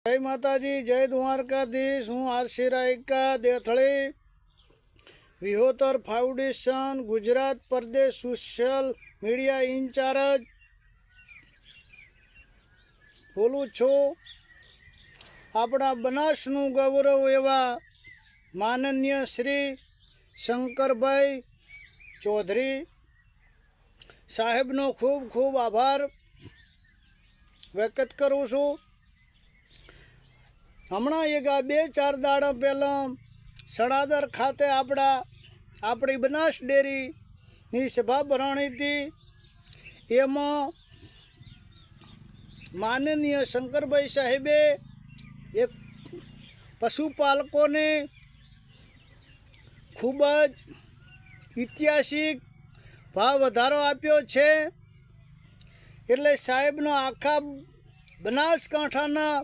जय माताजी, जय द्वारकाधीश। हूँ आरसी रायका देथड़ी विहोतर फाउंडेशन गुजरात प्रदेश सोशल मीडिया इंचार्ज बोलूँ छूँ। अपना बनासनु गौरव एवा माननीय श्री शंकरभाई चौधरी साहेबनो खूब खूब आभार व्यक्त करूँ छूँ। हमणा एक आ 2-4 दाड़ा पहला सड़ादर खाते अपनी बनास डेरी नी सभा भराणी थी। एमा माननीय शंकरभाई साहेबे एक पशुपालकों ने खूबज ऐतिहासिक भाव वधारो आप्यो छे। एटले साहेबनो आखा बनासकांठाना